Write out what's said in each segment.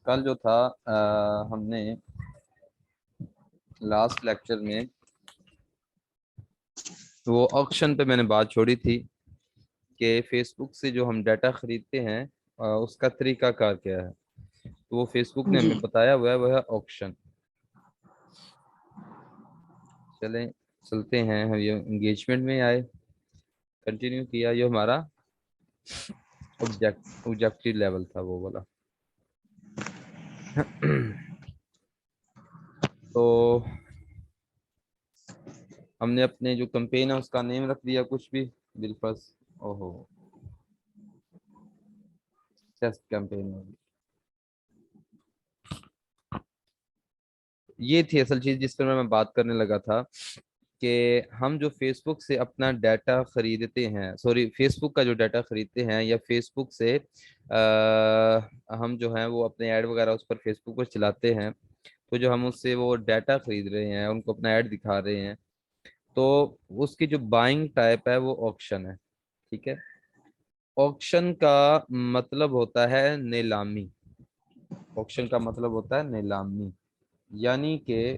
کل جو تھا ہم نے لاسٹ لیکچر میں وہ آکشن پہ میں نے بات چھوڑی تھی کہ فیس بک سے جو ہم ڈیٹا خریدتے ہیں اس کا طریقہ کار کیا ہے. تو وہ فیس بک نے جی ہمیں بتایا ہوا ہے وہ ہے آکشن. چلیں چلتے ہیں. ہم یہ انگیجمنٹ میں آئے, کنٹینیو کیا. یہ ہمارا آبجیکٹیو لیول تھا وہ والا. تو ہم نے اپنے جو کمپین ہے اس کا نیم رکھ دیا کچھ بھی بالفرض. اوہو ٹیسٹ کمپین ہوگی. یہ تھی اصل چیز جس پر میں بات کرنے لگا تھا کہ ہم جو فیس بک سے اپنا ڈیٹا خریدتے ہیں, سوری فیس بک کا جو ڈیٹا خریدتے ہیں یا فیس بک سے ہم جو ہیں وہ اپنے ایڈ وغیرہ اس پر فیس بک پر چلاتے ہیں, تو جو ہم اس سے وہ ڈیٹا خرید رہے ہیں ان کو اپنا ایڈ دکھا رہے ہیں, تو اس کی جو بائنگ ٹائپ ہے وہ آکشن ہے. ٹھیک ہے. آکشن کا مطلب ہوتا ہے نیلامی. آکشن کا مطلب ہوتا ہے نیلامی, یعنی کہ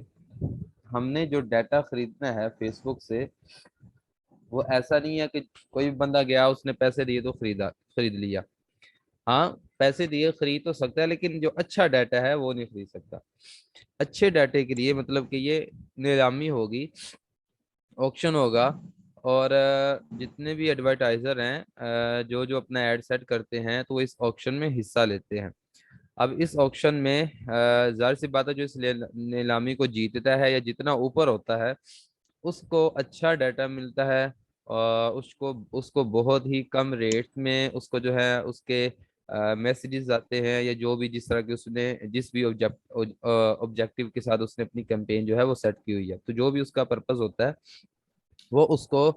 ہم نے جو ڈیٹا خریدنا ہے فیس بک سے وہ ایسا نہیں ہے کہ کوئی بندہ گیا اس نے پیسے دیے تو خرید لیا. ہاں پیسے دیے خرید تو سکتا ہے, لیکن جو اچھا ڈیٹا ہے وہ نہیں خرید سکتا. اچھے ڈیٹے کے لیے مطلب کہ یہ نیلامی ہوگی, آکشن ہوگا, اور جتنے بھی ایڈورٹائزر ہیں جو جو اپنا ایڈ سیٹ کرتے ہیں تو وہ اس آکشن میں حصہ لیتے ہیں. اب اس آکشن میں ظاہر سی بات ہے جو اس نیلامی کو جیتتا ہے یا جتنا اوپر ہوتا ہے اس کو اچھا ڈیٹا ملتا ہے, اور اس کو بہت ہی کم ریٹ میں اس کو جو ہے اس کے میسیجز آتے ہیں, یا جو بھی جس طرح کی اس نے جس بھی آبجیکٹیو کے ساتھ اس نے اپنی کیمپین جو ہے وہ سیٹ کی ہوئی ہے, تو جو بھی اس کا پرپز ہوتا ہے وہ اس کو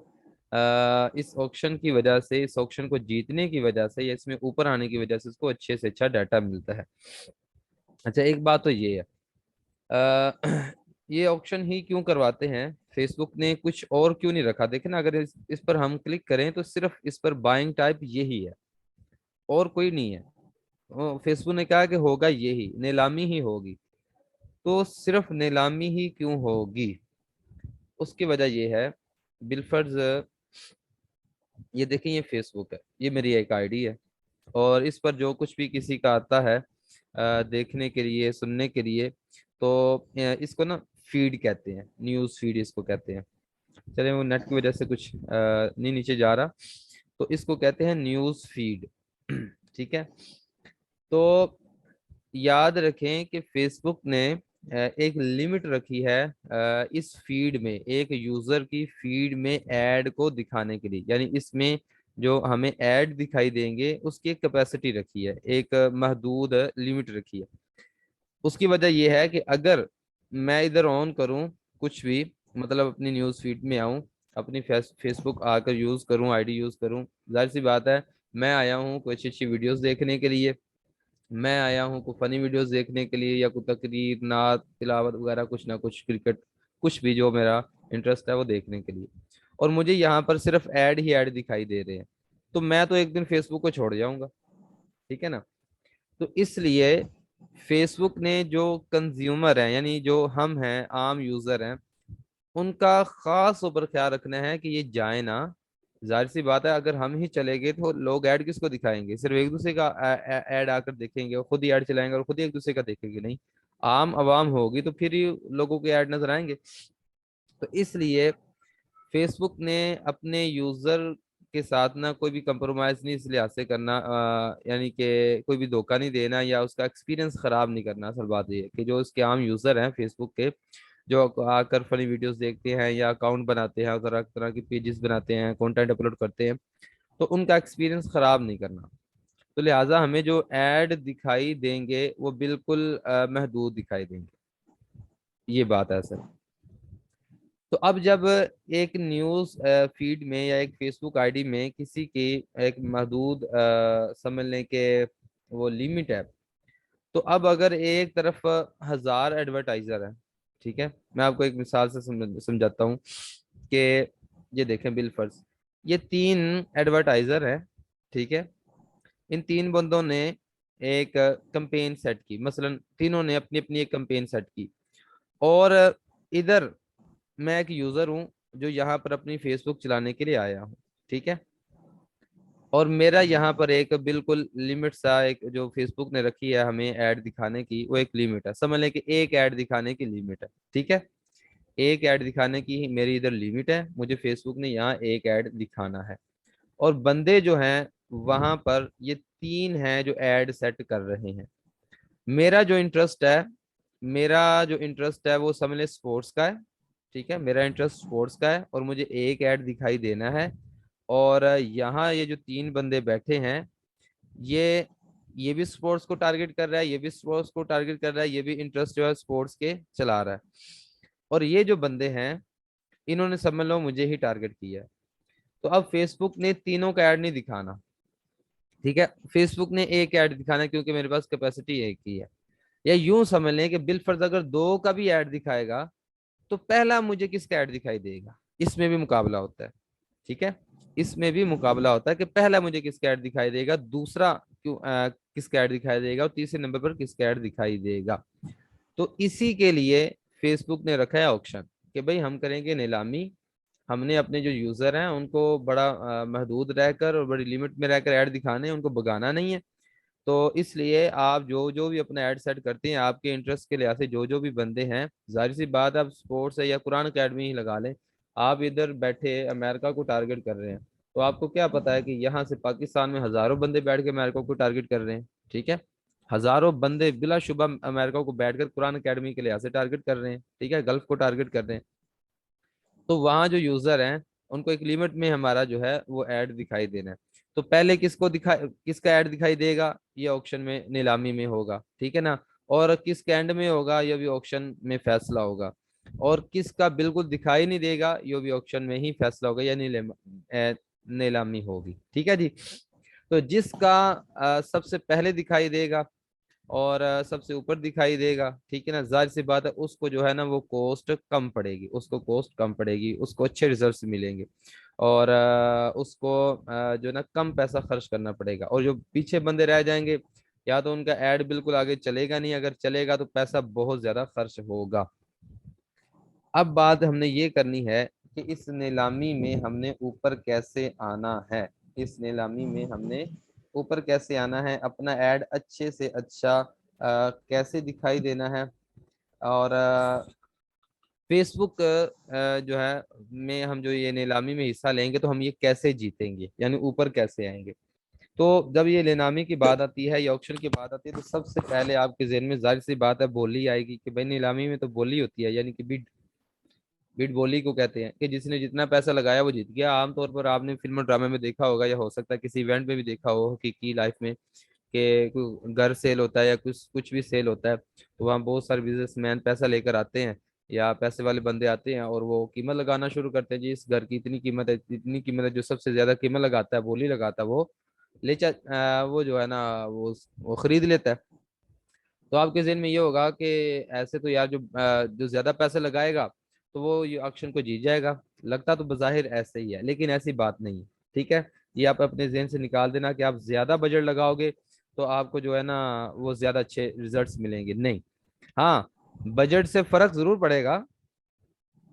اس آکشن کی وجہ سے, اس آکشن کو جیتنے کی وجہ سے یا اس میں اوپر آنے کی وجہ سے اس کو اچھے سے اچھا ڈیٹا ملتا ہے. اچھا ایک بات تو یہ ہے, یہ آکشن ہی کیوں کرواتے ہیں فیس بک نے, کچھ اور کیوں نہیں رکھا. دیکھیں نا اگر اس پر ہم کلک کریں تو صرف اس پر بائنگ ٹائپ یہی ہے اور کوئی نہیں ہے. فیس بک نے کہا کہ ہوگا یہی, نیلامی ہی ہوگی. تو صرف نیلامی ہی کیوں ہوگی, اس کی وجہ یہ ہے بالفرض یہ دیکھیں یہ فیس بک ہے, یہ میری ایک آئی ڈی ہے, اور اس پر جو کچھ بھی کسی کا آتا ہے دیکھنے کے لیے سننے کے لیے, تو اس کو نا فیڈ کہتے ہیں, نیوز فیڈ اس کو کہتے ہیں. چلیں وہ نیٹ کی وجہ سے کچھ نہیں نیچے جا رہا, تو اس کو کہتے ہیں نیوز فیڈ. ٹھیک ہے. تو یاد رکھیں کہ فیس بک نے ایک لمٹ رکھی ہے اس فیڈ میں, ایک یوزر کی فیڈ میں ایڈ کو دکھانے کے لیے, یعنی اس میں جو ہمیں ایڈ دکھائی دیں گے اس کی ایک کیپیسٹی رکھی ہے, ایک محدود لمٹ رکھی ہے. اس کی وجہ یہ ہے کہ اگر میں ادھر آن کروں کچھ بھی, مطلب اپنی نیوز فیڈ میں آؤں, اپنی فیس بک آ کر یوز کروں, آئی ڈی یوز کروں, ظاہر سی بات ہے میں آیا ہوں کوئی اچھی اچھی ویڈیوز دیکھنے کے لیے, میں آیا ہوں کوئی فنی ویڈیوز دیکھنے کے لیے, یا کوئی تقریر نعت تلاوت وغیرہ کچھ نہ کچھ, کرکٹ کچھ بھی جو میرا انٹرسٹ ہے وہ دیکھنے کے لیے, اور مجھے یہاں پر صرف ایڈ ہی ایڈ دکھائی دے رہے ہیں, تو میں تو ایک دن فیس بک کو چھوڑ جاؤں گا. ٹھیک ہے نا. تو اس لیے فیس بک نے جو کنزیومر ہیں, یعنی جو ہم ہیں عام یوزر ہیں, ان کا خاص طور پر خیال رکھنا ہے کہ یہ جائے نا. ظاہر سی بات ہے اگر ہم ہی چلے گئے تو لوگ ایڈ کس کو دکھائیں گے, صرف ایک دوسرے کا ایڈ آ کر دیکھیں گے, خود ہی ایڈ چلائیں گے اور خود ہی ایک دوسرے کا دیکھیں گے, نہیں عام عوام ہوگی تو پھر ہی لوگوں کے ایڈ نظر آئیں گے. تو اس لیے فیس بک نے اپنے یوزر کے ساتھ نہ کوئی بھی کمپرومائز نہیں اس لحاظ سے کرنا, یعنی کہ کوئی بھی دھوکہ نہیں دینا یا اس کا ایکسپیرینس خراب نہیں کرنا. اصل بات یہ ہے کہ جو اس کے عام یوزر ہیں فیس بک کے, جو آ کر فنی ویڈیوز دیکھتے ہیں یا اکاؤنٹ بناتے ہیں, طرح طرح کی پیجز بناتے ہیں, کنٹینٹ اپلوڈ کرتے ہیں, تو ان کا ایکسپیرینس خراب نہیں کرنا. تو لہٰذا ہمیں جو ایڈ دکھائی دیں گے وہ بالکل محدود دکھائی دیں گے. یہ بات ہے سر. تو اب جب ایک نیوز فیڈ میں یا ایک فیس بک آئی ڈی میں کسی کی ایک محدود سمجھ لیں کہ وہ لمٹ ہے, تو اب اگر ایک طرف 1000 ایڈورٹائزر ہیں, ٹھیک ہے, میں آپ کو ایک مثال سے سمجھاتا ہوں کہ یہ دیکھیں بالفرض یہ 3 ایڈورٹائزر ہیں, ٹھیک ہے, ان 3 بندوں نے एक कैंपेन सेट की, मसलन तीनों ने अपनी अपनी एक कैंपेन सेट की, और इधर मैं एक यूजर हूँ जो यहाँ पर अपनी फेसबुक चलाने के लिए आया हूँ, ठीक है, और मेरा यहाँ पर एक बिल्कुल लिमिट सा एक जो फेसबुक ने रखी है हमें ऐड दिखाने की, वो एक लिमिट है, समझ लें कि एक ऐड दिखाने की लिमिट है, ठीक है, एक ऐड दिखाने की मेरी इधर लिमिट है, मुझे फेसबुक ने यहाँ एक ऐड दिखाना है, और बंदे जो हैं वहां पर ये तीन हैं जो ऐड सेट कर रहे हैं। मेरा जो इंटरेस्ट है, मेरा जो इंटरेस्ट है वो समझ ले स्पोर्ट्स का है, ठीक है, मेरा इंटरेस्ट स्पोर्ट्स का है और मुझे एक ऐड दिखाई देना है, और यहाँ ये जो तीन बंदे बैठे हैं, ये ये भी स्पोर्ट्स को टारगेट कर रहा है, ये भी स्पोर्ट्स को टारगेट कर रहा है, ये भी इंटरेस्ट जो है स्पोर्ट्स के चला रहा है, और ये जो बंदे हैं इन्होंने समझ लो मुझे ही टारगेट किया है। तो अब फेसबुक ने तीनों का ऐड नहीं दिखाना, ठीक है, फेसबुक ने एक ऐड दिखाना है क्योंकि मेरे पास कैपेसिटी एक ही है, या यूं समझ लें कि बिलफर्ज अगर दो का भी ऐड दिखाएगा तो पहला मुझे किसका ऐड दिखाई देगा, इसमें भी मुकाबला होता है, ठीक है, इसमें भी मुकाबला होता है कि पहला मुझे किसका ऐड दिखाई देगा, दूसरा क्यों किसका ऐड दिखाई देगा, और तीसरे नंबर पर किसका ऐड दिखाई देगा। तो इसी के लिए फेसबुक ने रखा है ऑप्शन कि भाई हम करेंगे नीलामी, हमने अपने जो यूजर हैं उनको बड़ा महदूद रहकर और बड़ी लिमिट में रहकर ऐड दिखाने हैं, उनको भगाना नहीं है। तो इसलिए आप जो जो भी अपना ऐड सेट करते हैं, आपके इंटरेस्ट के लिहाज से जो जो भी बंदे हैं, जाहिर सी बात है, आप स्पोर्ट्स है या कुरान अकेडमी ही लगा लें, आप इधर बैठे अमेरिका को टारगेट कर रहे हैं, तो आपको क्या पता है कि यहाँ से पाकिस्तान में हजारों बंदे बैठ के अमेरिका को टारगेट कर रहे हैं, ठीक है, हजारों बंदे बिलाशुबा अमेरिका को बैठकर कुरान अकेडमी के लिहाज से टारगेट कर रहे हैं, ठीक है, गल्फ को टारगेट कर रहे हैं। तो वहाँ जो यूजर हैं उनको एक लिमिट में हमारा जो है वो ऐड दिखाई देना है। तो पहले किसको दिखा किसका ऐड दिखाई देगा, ये ऑक्शन में नीलामी में होगा, ठीक है ना, और किस कैंड में होगा, ये भी ऑक्शन में फैसला होगा, और किसका बिल्कुल दिखाई नहीं देगा, ये भी ऑक्शन में ही फैसला होगा, या नीलामी होगी, ठीक है जी। तो जिसका सबसे पहले दिखाई देगा और सबसे ऊपर दिखाई देगा, ठीक है ना, जाहिर सी बात है उसको जो है ना वो कॉस्ट कम पड़ेगी, उसको कॉस्ट कम पड़ेगी, उसको अच्छे रिजल्ट्स मिलेंगे, और उसको जो है ना कम पैसा खर्च करना पड़ेगा, और जो पीछे बंदे रह जाएंगे या तो उनका ऐड बिल्कुल आगे चलेगा नहीं, अगर चलेगा तो पैसा बहुत ज्यादा खर्च होगा। अब बात हमने ये करनी है कि इस नीलामी में हमने ऊपर कैसे आना है, इस नीलामी में हमने ऊपर कैसे आना है, अपना ऐड अच्छे से अच्छा कैसे दिखाई देना है, और फेसबुक जो है में हम जो ये नीलामी में हिस्सा लेंगे तो हम ये कैसे जीतेंगे, यानी ऊपर कैसे आएंगे। तो जब ये नीलामी की बात आती है या ऑक्शन की बात आती है तो सबसे पहले आपके जहन में जाहिर सी बात है बोली आएगी कि भाई नीलामी में तो बोली होती है, यानी कि बिड, बिड बोली को कहते हैं कि जिसने जितना पैसा लगाया वो जीत गया। आमतौर पर आपने फिल्म ड्रामे में देखा होगा या हो सकता है किसी इवेंट में भी देखा हो हकीकी लाइफ में कि कोई घर सेल होता है या कुछ कुछ भी सेल होता है, तो वहाँ बहुत सारे बिजनेसमैन पैसा लेकर आते हैं या पैसे वाले बंदे आते हैं और वो कीमत लगाना शुरू करते हैं, जी इस घर की इतनी कीमत है, इतनी कीमत है, जो सबसे ज्यादा कीमत लगाता है बोली लगाता है वो वो जो है ना वो खरीद लेता है। तो आपके जहन में ये होगा कि ऐसे तो यार जो ज्यादा पैसे लगाएगा तो वो ये ऑक्शन को जीत जाएगा, लगता तो बज़ाहिर ऐसे ही है लेकिन ऐसी बात नहीं है, ठीक है, ये आप अपने जहन से निकाल देना कि आप ज्यादा बजट लगाओगे तो आपको जो है ना वो ज्यादा अच्छे रिजल्ट्स मिलेंगे, नहीं। हाँ, बजट से फर्क जरूर पड़ेगा,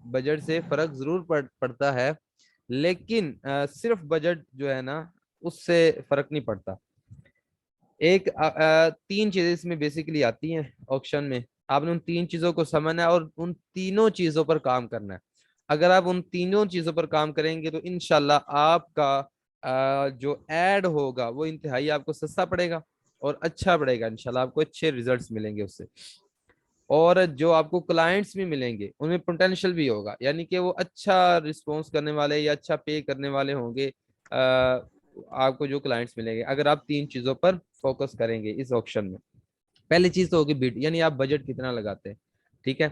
बजट से फर्क जरूर पड़ता है, लेकिन सिर्फ बजट जो है ना उससे फर्क नहीं पड़ता। एक तीन चीजें इसमें बेसिकली आती हैं ऑक्शन में, आपने उन तीन चीजों को समझना है और उन तीनों चीजों पर काम करना है। अगर आप उन तीनों चीजों पर काम करेंगे तो इनशाला आपका जो एड होगा वो इंतहाई आपको सस्ता पड़ेगा और अच्छा पड़ेगा, इनशाला आपको अच्छे रिजल्ट्स मिलेंगे उससे, और जो आपको क्लाइंट्स भी मिलेंगे उनमें पोटेंशियल भी होगा, यानी कि वो अच्छा रिस्पॉन्स करने वाले या अच्छा पे करने वाले होंगे आपको जो क्लाइंट्स मिलेंगे, अगर आप तीन चीजों पर फोकस करेंगे इस ऑप्शन में। पहली चीज तो होगी बिड, यानी आप बजट कितना लगाते हैं, ठीक है।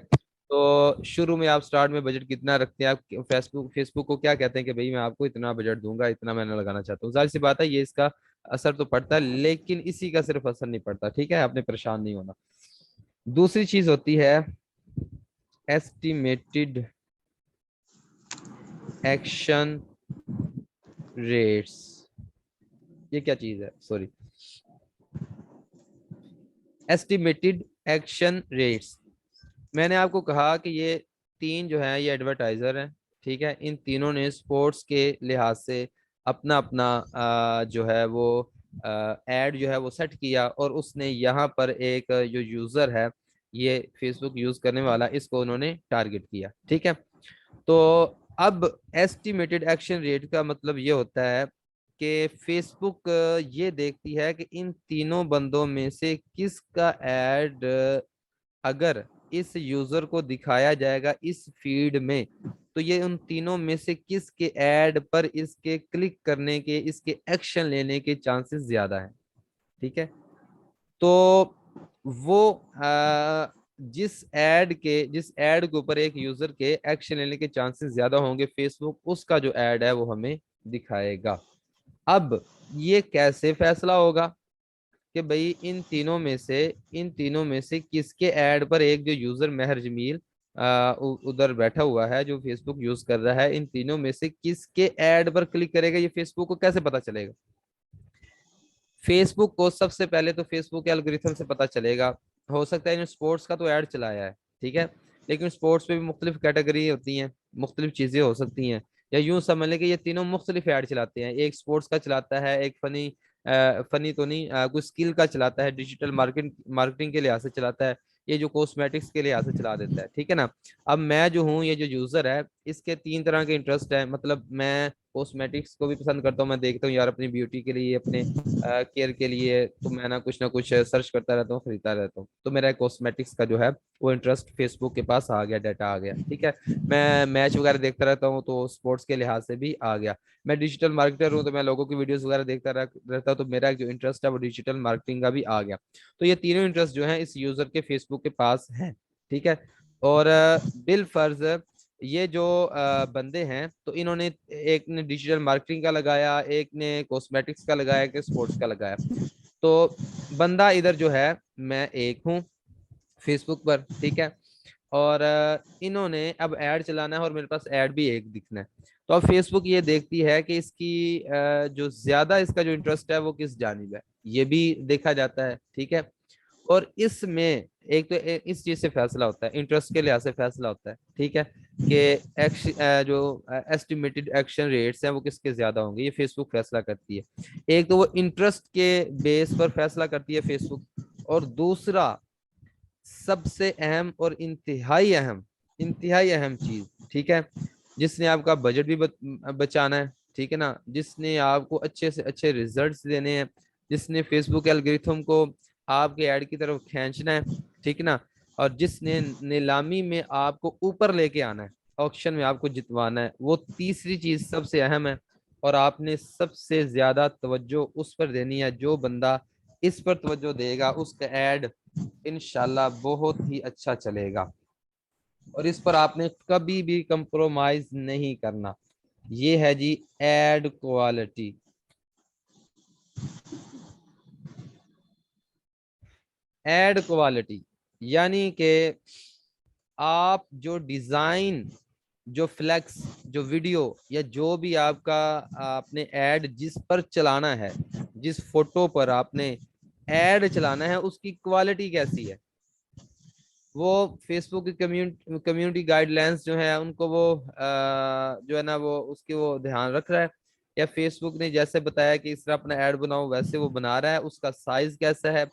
तो शुरू में आप स्टार्ट में बजट कितना रखते हैं, आप फेसबुक फेसबुक को क्या कहते हैं कि भाई मैं आपको इतना बजट दूंगा, इतना मैंने लगाना चाहता हूँ, जाहिर सी बात है ये इसका असर तो पड़ता है, लेकिन इसी का सिर्फ असर नहीं पड़ता, ठीक है, आपने परेशान नहीं होना। दूसरी चीज होती है एस्टिमेटेड एक्शन रेट्स। ये क्या चीज है, सॉरी, एस्टिमेटेड एक्शन रेट्स। मैंने आपको कहा कि ये तीन जो है ये एडवर्टाइजर हैं, ठीक है। इन तीनों ने स्पोर्ट्स के लिहाज से अपना अपना जो है वो एड जो है वो सेट किया, और उसने यहाँ पर एक जो यूजर है, ये फेसबुक यूज करने वाला, इसको उन्होंने टारगेट किया, ठीक है। तो अब एस्टिमेटेड एक्शन रेट का मतलब ये होता है कि फेसबुक ये देखती है कि इन तीनों बंदों में से किसका एड अगर इस यूजर को दिखाया जाएगा इस फीड में, तो ये उन तीनों में से किसके ऐड पर इसके क्लिक करने के, इसके एक्शन लेने के चांसेस ज्यादा है, ठीक है। तो वो जिस ऐड के ऊपर एक यूजर के एक्शन लेने के चांसेस ज्यादा होंगे, फेसबुक उसका जो ऐड है वो हमें दिखाएगा। अब ये कैसे फैसला होगा कि भाई इन तीनों में से किसके ऐड पर एक जो यूजर महर जमील उधर बैठा हुआ है जो फेसबुक यूज कर रहा है, इन तीनों में से किसके ऐड पर क्लिक करेगा, ये फेसबुक को कैसे पता चलेगा? फेसबुक को सबसे पहले तो फेसबुक के एल्गोरिथम से पता चलेगा। हो सकता है इन्होंने स्पोर्ट्स का तो ऐड चलाया है, ठीक है, लेकिन स्पोर्ट्स में भी मुख्तलिफ कैटेगरी होती हैं, मुख्तलिफ चीजें हो सकती हैं। या यूं समझ लें कि ये तीनों मुख्तलिफ ऐड चलाते हैं, एक स्पोर्ट्स का चलाता है, एक फनी फनी तो नहीं कुछ स्किल का चलाता है, डिजिटल मार्केटिंग के लिहाज से चलाता है, ये जो कॉस्मेटिक्स के लिहाज से चला देता है, ठीक है ना। अब मैं जो हूँ, ये जो यूजर है, इसके तीन तरह के इंटरेस्ट है। मतलब मैं कॉस्मेटिक्स को भी पसंद करता हूँ, मैं देखता हूँ यार अपनी ब्यूटी के लिए, अपने केयर के लिए, तो मैं ना कुछ सर्च करता रहता हूँ, खरीदता रहता हूँ। तो मेरा कॉस्मेटिक्स का जो है वो इंटरेस्ट फेसबुक के पास आ गया, डाटा आ गया, ठीक है। मैं मैच वगैरह देखता रहता हूँ, तो स्पोर्ट्स के लिहाज से भी आ गया। मैं डिजिटल मार्केटर हूँ, तो मैं लोगों की वीडियोस वगैरह देखता रहता हूँ, तो मेरा जो इंटरेस्ट है वो डिजिटल मार्केटिंग का भी आ गया। तो ये तीनों इंटरेस्ट जो है इस यूजर के फेसबुक के पास है, ठीक है। और बिल फर्ज ये जो बंदे हैं, तो इन्होंने, एक ने डिजिटल मार्केटिंग का लगाया, एक ने कॉस्मेटिक्स का लगाया, एक ने स्पोर्ट्स का लगाया। तो बंदा इधर जो है, मैं एक हूँ फेसबुक पर, ठीक है। और इन्होंने अब ऐड चलाना है, और मेरे पास ऐड भी एक दिखना है। तो अब फेसबुक ये देखती है कि इसकी जो ज्यादा इसका जो इंटरेस्ट है वो किस जानिब है, ये भी देखा जाता है, ठीक है। और इसमें एक तो इस चीज से फैसला होता है, इंटरेस्ट के लिहाज से फैसला होता है, ठीक है, कि जो एस्टिमेटेड एक्शन रेट्स हैं वो किसके ज्यादा होंगे, ये फेसबुक फैसला करती है। एक तो वो इंटरेस्ट के बेस पर फैसला करती है फेसबुक, और दूसरा सबसे अहम और इंतहाई अहम चीज, ठीक है, जिसने आपका बजट भी बचाना है, ठीक है ना, जिसने आपको अच्छे से अच्छे रिजल्ट्स देने हैं, जिसने फेसबुक एल्गोरिथम को आपके ऐड की तरफ खींचना है, ठीक है ना, और जिसने नीलामी में आपको ऊपर लेके आना है, ऑक्शन में आपको जितवाना है, वो तीसरी चीज सबसे अहम है। और आपने सबसे ज्यादा तवज्जो उस पर देनी है, जो बंदा इस पर तवज्जो देगा उसका ऐड इंशाल्लाह बहुत ही अच्छा चलेगा, और इस पर आपने कभी भी कंप्रोमाइज नहीं करना। ये है जी एड क्वालिटी। एड क्वालिटी यानी कि आप जो डिजाइन, जो फ्लेक्स, जो वीडियो, या जो भी आपका आपने ऐड जिस पर चलाना है, जिस फोटो पर आपने ऐड चलाना है, उसकी क्वालिटी कैसी है। वो फेसबुक की कम्युनिटी गाइडलाइंस जो है उनको वो जो है ना वो उसकी वो ध्यान रख रहा है, या फेसबुक ने जैसे बताया कि इस तरह अपना ऐड बनाओ वैसे वो बना रहा है, उसका साइज कैसा है,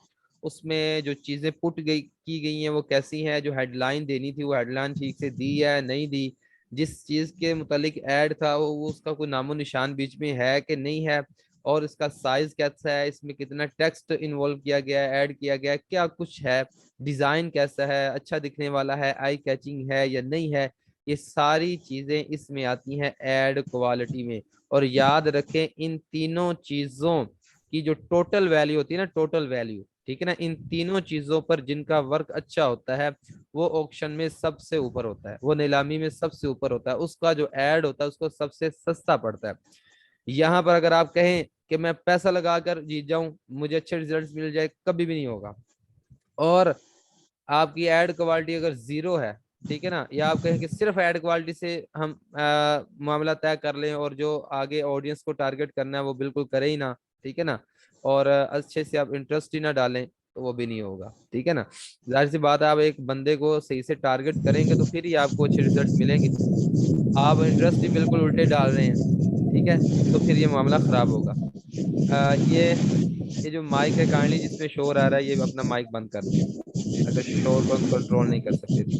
उसमें जो चीजें पुट गई की गई हैं वो कैसी हैं, जो हेडलाइन देनी थी वो हेडलाइन ठीक से दी है नहीं दी, जिस चीज के मुतालिक ऐड था वो उसका कोई नामो निशान बीच में है कि नहीं है, और इसका साइज कैसा है, इसमें कितना टेक्स्ट इन्वॉल्व किया गया है, ऐड किया गया है, क्या कुछ है, डिजाइन कैसा है, अच्छा दिखने वाला है, आई कैचिंग है या नहीं है, ये सारी चीजें इसमें आती हैं ऐड क्वालिटी में। और याद रखें इन तीनों चीजों की जो टोटल वैल्यू होती है ना, टोटल वैल्यू, ठीक है ना, इन तीनों चीजों पर जिनका वर्क अच्छा होता है वो ऑक्शन में सबसे ऊपर होता है, वो नीलामी में सबसे ऊपर होता है, उसका जो ऐड होता है उसको सबसे सस्ता पड़ता है। यहाँ पर अगर आप कहें कि मैं पैसा लगाकर जीत जाऊं, मुझे अच्छे रिजल्ट्स मिल जाए, कभी भी नहीं होगा। और आपकी एड क्वालिटी अगर जीरो है, ठीक है ना, या आप कहें कि सिर्फ एड क्वालिटी से हम मामला तय कर लें, और जो आगे ऑडियंस को टारगेट करना है वो बिल्कुल करे ही ना, ठीक है ना, और अच्छे से आप इंटरेस्ट ही ना डालें, تو وہ بھی نہیں ہوگا, ٹھیک ہے نا. ظاہر سی بات ہے, آپ ایک بندے کو صحیح سے ٹارگٹ کریں گے تو پھر ہی آپ کو اچھے ریزلٹ ملیں گے. آپ انٹرسٹ ہی بالکل الٹے ڈال رہے ہیں, ٹھیک ہے, تو پھر یہ معاملہ خراب ہوگا. یہ جو مائک ہے کائنڈلی جس میں شور آ رہا ہے, یہ اپنا مائک بند کر دیں اگر شور کو کنٹرول نہیں کر سکتے تو.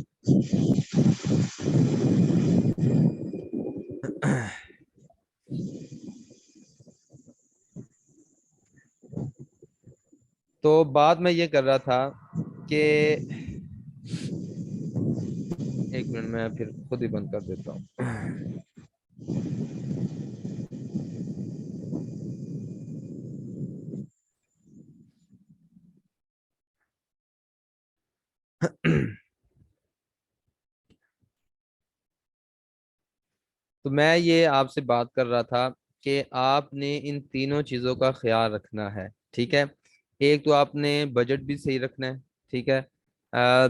تو بات میں یہ کر رہا تھا کہ ایک منٹ میں پھر خود ہی بند کر دیتا ہوں. تو میں یہ آپ سے بات کر رہا تھا کہ آپ نے ان تینوں چیزوں کا خیال رکھنا ہے, ٹھیک ہے. ایک تو آپ نے بجٹ بھی صحیح رکھنا ہے, ٹھیک ہے,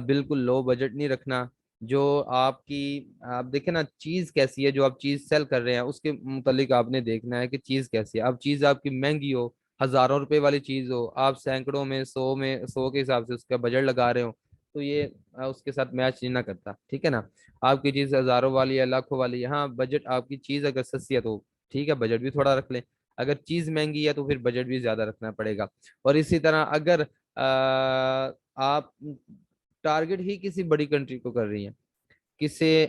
بالکل لو بجٹ نہیں رکھنا. جو آپ کی, آپ دیکھیں نا چیز کیسی ہے, جو آپ چیز سیل کر رہے ہیں اس کے متعلق آپ نے دیکھنا ہے کہ چیز کیسی ہے. اب چیز آپ کی مہنگی ہو, ہزاروں روپے والی چیز ہو, آپ سینکڑوں میں 100 کے حساب سے اس کا بجٹ لگا رہے ہو, تو یہ اس کے ساتھ میچ نہیں نہ کرتا, ٹھیک ہے نا. آپ کی چیز ہزاروں والی ہے, لاکھوں والی ہے, ہاں بجٹ آپ کی چیز اگر سستی ہے تو ٹھیک ہے, بجٹ بھی تھوڑا رکھ لیں. اگر چیز مہنگی ہے تو پھر بجٹ بھی زیادہ رکھنا پڑے گا. اور اسی طرح اگر آپ ٹارگٹ ہی کسی بڑی کنٹری کو کر رہی ہیں, کسی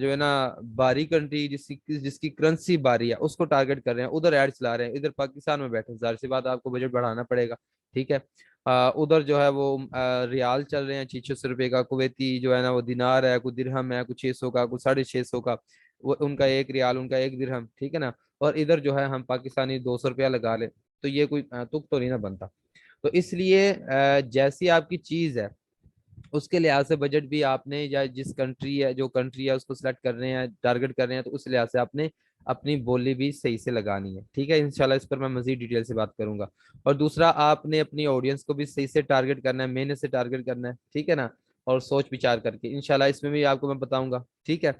جو ہے نا باری کنٹری جس کی کرنسی باری ہے اس کو ٹارگٹ کر رہے ہیں, ادھر ایڈ چلا رہے ہیں, ادھر پاکستان میں بیٹھے, ظاہر سی بات آپ کو بجٹ بڑھانا پڑے گا, ٹھیک ہے. ادھر جو ہے وہ ریال چل رہے ہیں 600 روپے کا, کویتی جو ہے نا وہ دینار ہے, کوئی درہم ہے, کوئی 600 کا, کوئی 650 کا, وہ ان کا ایک ریال, ان کا ایک درہم, ٹھیک ہے نا. اور ادھر جو ہے ہم پاکستانی 200 روپیہ لگا لیں تو یہ کوئی تک تو نہیں نہ بنتا. تو اس لیے جیسی آپ کی چیز ہے اس کے لحاظ سے بجٹ بھی آپ نے, یا جس کنٹری ہے, جو کنٹری ہے اس کو سلیکٹ کر رہے ہیں, ٹارگٹ کر رہے ہیں, تو اس لحاظ سے آپ نے اپنی بولی بھی صحیح سے لگانی ہے, ٹھیک ہے. انشاءاللہ اس پر میں مزید ڈیٹیل سے بات کروں گا. اور دوسرا, آپ نے اپنی آڈینس کو بھی صحیح سے ٹارگٹ کرنا ہے, محنت سے ٹارگٹ کرنا ہے, ٹھیک ہے نا, اور سوچ وچار کر کے. انشاءاللہ اس میں بھی آپ کو میں بتاؤں گا, ٹھیک ہے.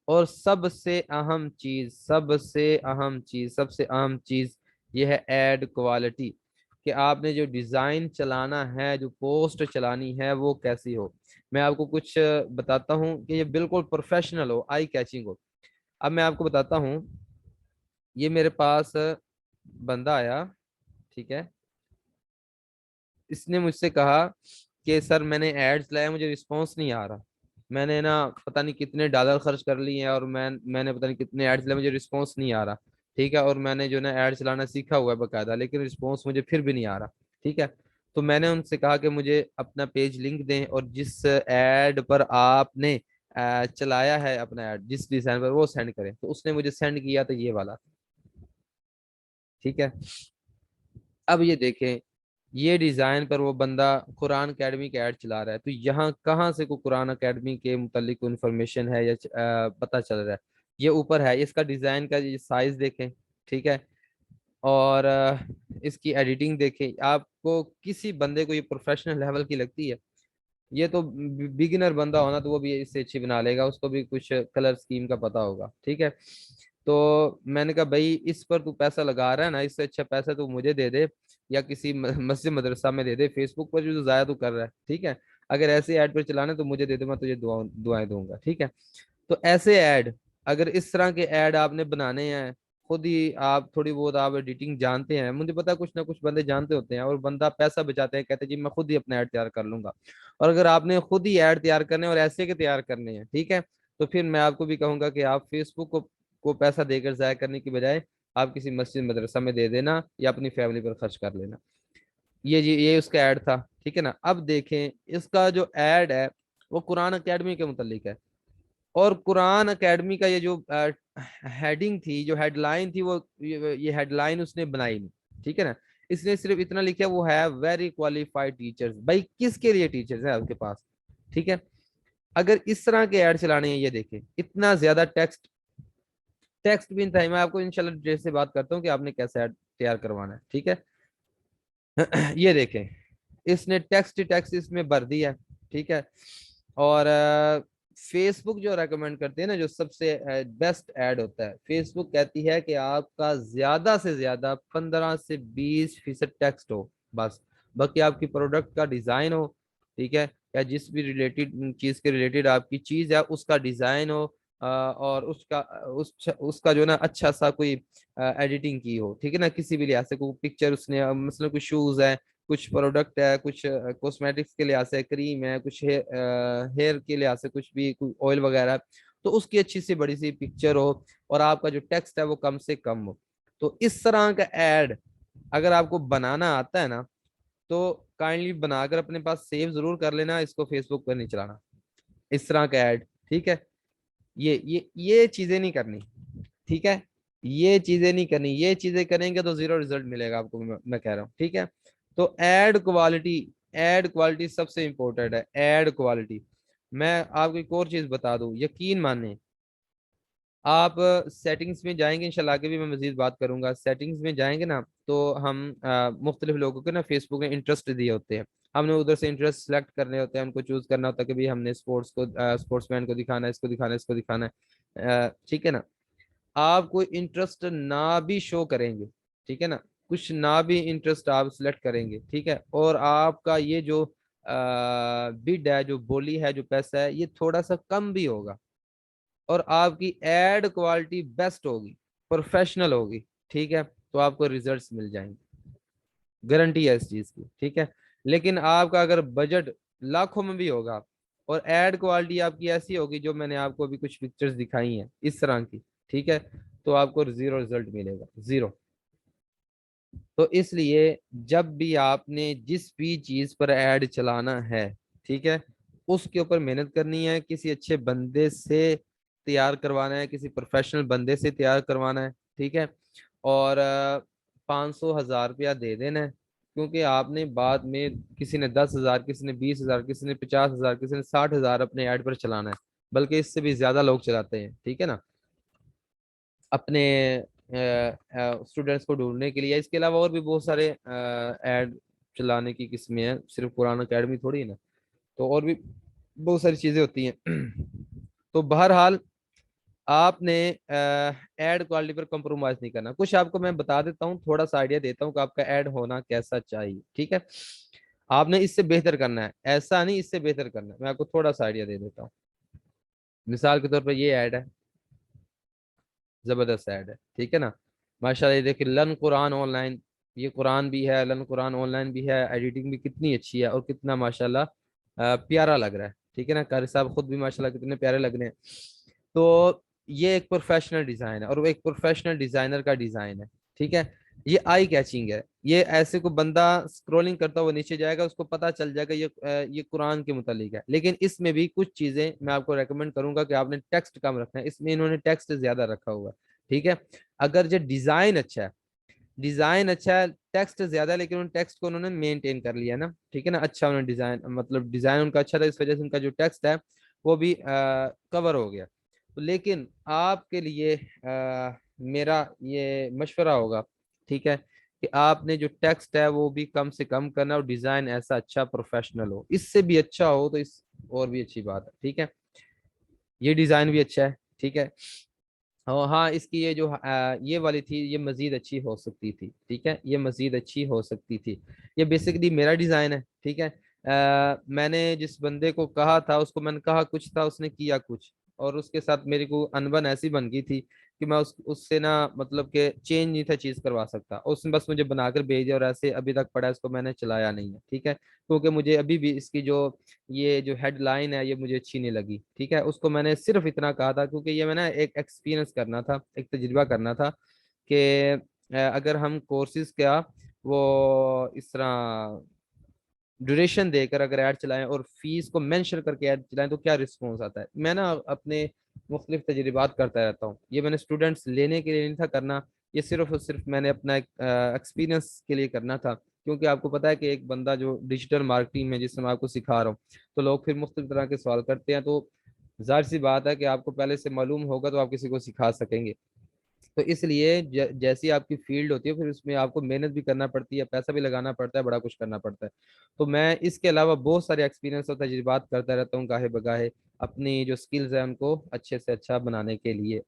اور سب سے اہم چیز یہ ہے ایڈ کوالٹی, کہ آپ نے جو ڈیزائن چلانا ہے, جو پوسٹ چلانی ہے, وہ کیسی ہو. میں آپ کو کچھ بتاتا ہوں کہ یہ بالکل پروفیشنل ہو, آئی کیچنگ ہو. اب میں آپ کو بتاتا ہوں, یہ میرے پاس بندہ آیا, ٹھیک ہے, اس نے مجھ سے کہا کہ سر میں نے ایڈز لائے, مجھے رسپانس نہیں آ رہا, میں نے نا پتہ نہیں کتنے ڈالر خرچ کر لیے ہیں, اور میں نے پتہ نہیں کتنے ایڈز لائے, مجھے رسپانس نہیں آ رہا, ٹھیک ہے. اور میں نے جو نا ایڈ چلانا سیکھا ہوا ہے باقاعدہ, لیکن رسپانس مجھے پھر بھی نہیں آ رہا, ٹھیک ہے. تو میں نے ان سے کہا کہ مجھے اپنا پیج لنک دیں, اور جس ایڈ پر آپ نے چلایا ہے اپنا ایڈ, جس ڈیزائن پر, وہ سینڈ کریں. تو اس نے مجھے سینڈ کیا تو یہ والا, ٹھیک ہے. اب یہ دیکھیں, یہ ڈیزائن پر وہ بندہ قرآن اکیڈمی کا ایڈ چلا رہا ہے, تو یہاں کہاں سے کوئی قرآن اکیڈمی کے متعلق انفارمیشن ہے یا پتہ چل رہا ہے. یہ اوپر ہے, اس کا ڈیزائن کا یہ سائز دیکھیں, ٹھیک ہے, اور اس کی ایڈیٹنگ دیکھیں. آپ کو کسی بندے کو یہ پروفیشنل لیول کی لگتی ہے؟ یہ تو بگنر بندہ ہونا تو وہ بھی اس سے اچھی بنا لے گا, اس کو بھی کچھ کلر اسکیم کا پتا ہوگا, ٹھیک ہے. تو میں نے کہا بھائی اس پر تو پیسہ لگا رہا ہے نا, اس سے اچھا پیسہ تو مجھے دے دے, یا کسی مسجد مدرسہ میں دے دے, فیس بک پر جو ضائع تو کر رہا ہے, ٹھیک ہے. اگر ایسے ایڈ پر چلانا تو مجھے دے دے, میں تجھے دعائیں دوں گا, ٹھیک ہے. تو ایسے ایڈ, اگر اس طرح کے ایڈ آپ نے بنانے ہیں, خود ہی آپ تھوڑی بہت آپ ایڈیٹنگ جانتے ہیں, مجھے پتا کچھ نہ کچھ بندے جانتے ہوتے ہیں, اور بندہ پیسہ بچاتے ہیں, کہتے ہیں جی میں خود ہی اپنا ایڈ تیار کر لوں گا. اور اگر آپ نے خود ہی ایڈ تیار کرنے اور ایسے کے تیار کرنے ہیں, ٹھیک ہے, تو پھر میں آپ کو بھی کہوں گا کہ آپ فیس بک کو پیسہ دے کر ضائع کرنے کی بجائے آپ کسی مسجد مدرسہ میں دے دینا, یا اپنی فیملی پر خرچ کر لینا. یہ اس کا ایڈ تھا, ٹھیک ہے نا. اب دیکھیں اس کا جو ایڈ ہے وہ قرآن اکیڈمی کے متعلق ہے, اور قرآن اکیڈمی کا یہ جو ہیڈنگ تھی, جو ہیڈ لائن تھی, وہ یہ ہیڈ لائن اس نے بنائی نہیں, ٹھیک ہے نا. اس نے صرف اتنا لکھا, وہ ہے ویری کوالیفائڈ ٹیچرز. بھائی کس کے لیے ٹیچرز ہیں آپ کے پاس, ٹھیک ہے. اگر اس طرح کے ایڈ چلانے ہیں, یہ دیکھیں اتنا زیادہ ٹیکسٹ بھی تھا. میں آپ کو انشاءاللہ ڈیٹیل سے بات کرتا ہوں کہ آپ نے کیسے ایڈ تیار کروانا ہے, ٹھیک ہے. یہ دیکھیں, اس نے ٹیکسٹ اس میں بھر دیا, ٹھیک ہے. اور فیس بک جو ریکمینڈ کرتے ہیں نا, جو سب سے بیسٹ ایڈ ہوتا ہے, فیس بک کہتی ہے کہ آپ کا زیادہ سے زیادہ 15 سے 20% ٹیکسٹ ہو, بس. बाकी आपकी प्रोडक्ट का डिज़ाइन हो, ठीक है, या जिस भी रिलेटेड चीज़ के रिलेटेड आपकी चीज़ है उसका डिज़ाइन हो, और उसका जो ना अच्छा सा कोई एडिटिंग की हो, ठीक है ना, किसी भी लिहाज से कोई पिक्चर उसने मतलब कुछ शूज़ है, कुछ प्रोडक्ट है, कुछ कॉस्मेटिक्स के लिहाज से क्रीम है, कुछ हेयर के लिहाज से कुछ भी कोई ऑयल वगैरह है, तो उसकी अच्छी सी बड़ी सी पिक्चर हो और आपका जो टेक्स्ट है वो कम से कम हो। तो इस तरह का एड अगर आपको बनाना आता है ना, तो काइंडली बनाकर अपने पास सेव जरूर कर लेना, इसको फेसबुक पर नहीं चलाना इस तरह का ऐड, ठीक है। ये चीजें नहीं करनी, ठीक है, ये चीजें नहीं करनी, ये चीजें करेंगे तो जीरो रिजल्ट मिलेगा आपको, मैं कह रहा हूँ, ठीक है। तो एड क्वालिटी सबसे इंपॉर्टेंट है, एड क्वालिटी। मैं आपको एक और चीज बता दूं, यकीन माने, आप सेटिंग्स में जाएंगे, इंशाल्लाह आगे भी मैं मजीद बात करूंगा, सेटिंग्स में जाएंगे ना, तो हम मुख्तलिफ लोगों को ना फेसबुक में इंटरेस्ट दिए होते हैं, हमने उधर से इंटरेस्ट सेलेक्ट करने होते हैं, उनको चूज करना होता है कि भाई हमने स्पोर्ट्समैन को दिखाना है, इसको दिखाना है, इसको दिखाना है, ठीक है ना। आप कोई इंटरेस्ट ना भी शो करेंगे, ठीक है ना, कुछ ना भी इंटरेस्ट आप सिलेक्ट करेंगे, ठीक है, और आपका ये जो बिड है, जो बोली है, जो पैसा है, ये थोड़ा सा कम भी होगा और आपकी एड क्वालिटी बेस्ट होगी, प्रोफेशनल होगी, ठीक है, तो आपको रिजल्ट्स मिल जाएंगे, गारंटी है इस चीज की, ठीक है। लेकिन आपका अगर बजट लाखों में भी होगा और एड क्वालिटी आपकी ऐसी होगी, जो मैंने आपको अभी कुछ पिक्चर्स दिखाई हैं इस तरह की, ठीक है, तो आपको जीरो रिजल्ट मिलेगा, जीरो। तो इसलिए जब भी आपने जिस भी चीज पर ऐड चलाना है, ठीक है, उसके ऊपर मेहनत करनी है, किसी अच्छे बंदे से तैयार करवाना है, किसी प्रोफेशनल बंदे से तैयार करवाना है, ठीक है, और 500 1000 रुपया दे देना है, क्योंकि आपने बाद में किसी ने 10 हजार, किसी ने 20 हजार, किसी ने 50 हजार, किसी ने 60 हजार अपने ऐड पर चलाना है, बल्कि इससे भी ज्यादा लोग चलाते हैं, ठीक है ना, अपने स्टूडेंट्स को ढूंढने के लिए। इसके अलावा और भी बहुत सारे ऐड चलाने की किस्में हैं, सिर्फ कुरान अकेडमी थोड़ी है ना, तो और भी बहुत सारी चीजें होती हैं। तो बहरहाल आपने ऐड क्वालिटी पर कॉम्प्रोमाइज नहीं करना। कुछ आपको मैं बता देता हूँ, थोड़ा सा आइडिया देता हूँ कि आपका ऐड होना कैसा चाहिए, ठीक है। आपने इससे बेहतर करना है, ऐसा नहीं इससे बेहतर करना है, मैं आपको थोड़ा सा आइडिया दे देता हूँ। मिसाल के तौर पर ये ऐड है, जबरदस्त ऐड है, ठीक है ना, माशाल्लाह। ये देखिए, लन कुरान ऑनलाइन, ये कुरान भी है, लन कुरान ऑनलाइन भी है, एडिटिंग भी कितनी अच्छी है और कितना माशाल्लाह प्यारा लग रहा है, ठीक है ना, कारी साहब खुद भी माशाल्लाह कितने प्यारे लग रहे हैं। तो ये एक प्रोफेशनल डिजाइन है और वो एक प्रोफेशनल डिजाइनर का डिजाइन है, ठीक है। ये आई कैचिंग है, ये ऐसे को बंदा स्क्रॉलिंग करता हुआ नीचे जाएगा, उसको पता चल जाएगा ये कुरान के मुतालिक है। लेकिन इसमें भी कुछ चीजें मैं आपको रेकमेंड करूंगा कि आपने टेक्स्ट कम रखना है, इसमें इन्होंने टेक्स्ट ज्यादा रखा हुआ है, ठीक है। अगर जो डिजाइन अच्छा है, डिजाइन अच्छा है, टेक्स्ट ज्यादा है, लेकिन उन टेक्स्ट को उन्होंने मेंटेन कर लिया ना, ठीक है ना, अच्छा उन्होंने डिजाइन, मतलब डिजाइन उनका अच्छा था, इस वजह से उनका जो टेक्स्ट है वो भी कवर हो गया। तो लेकिन आपके लिए मेरा ये मशवरा होगा, ठीक है, कि आपने जो टेक्स्ट है वो भी कम से कम करना और डिजाइन ऐसा अच्छा प्रोफेशनल हो, इससे भी अच्छा हो तो इस और भी अच्छी बात है, ठीक है। ये डिजाइन भी अच्छा है, ठीक है। और हाँ, इसकी ये जो ये वाली थी, ये मजीद अच्छी हो सकती थी, ठीक है, ये मजीद अच्छी हो सकती थी। ये बेसिकली मेरा डिजाइन है, ठीक है। मैंने जिस बंदे को कहा था, उसको मैंने कहा कुछ था, उसने किया कुछ, और उसके साथ मेरी को अनबन ऐसी बन गई थी कि मैं उससे ना, मतलब कि चेंज नहीं था चीज करवा सकता, उसने बस मुझे बनाकर भेज दिया और ऐसे अभी तक पड़ा है, इसको मैंने चलाया नहीं है, ठीक है, क्योंकि मुझे अभी भी इसकी जो ये जो हेडलाइन है ये मुझे अच्छी नहीं लगी, ठीक है। उसको मैंने सिर्फ इतना कहा था, क्योंकि ये मैंने एक एक्सपीरियंस करना था, एक तजुर्बा करना था कि अगर हम कोर्सेज का वो इस तरह ड्यूरेशन देकर अगर ऐड चलाएं और फीस को मेंशन करके ऐड चलाएं तो क्या रिस्पॉन्स आता है। मैं ना अपने मुख्तलिफ तजुर्बात करता रहता हूँ, ये मैंने स्टूडेंट्स लेने के लिए नहीं था करना, ये सिर्फ और सिर्फ मैंने अपना एक एक्सपीरियंस के लिए करना था, क्योंकि आपको पता है कि एक बंदा जो डिजिटल मार्केटिंग में, जिसमें मैं आपको सिखा रहा हूँ, तो लोग फिर मुख्तलिफ तरह के सवाल करते हैं, तो जाहिर सी बात है कि आपको पहले से मालूम होगा तो आप किसी को सिखा सकेंगे। तो इसलिए जैसी आपकी फील्ड होती है, फिर उसमें आपको मेहनत भी करना पड़ती है, पैसा भी लगाना पड़ता है, बड़ा कुछ करना पड़ता है। तो मैं इसके अलावा बहुत सारे एक्सपीरियंस और तजुर्बात करता रहता हूँ गाहे बगाहे, अपनी जो स्किल्स है उनको अच्छे से अच्छा बनाने के लिए।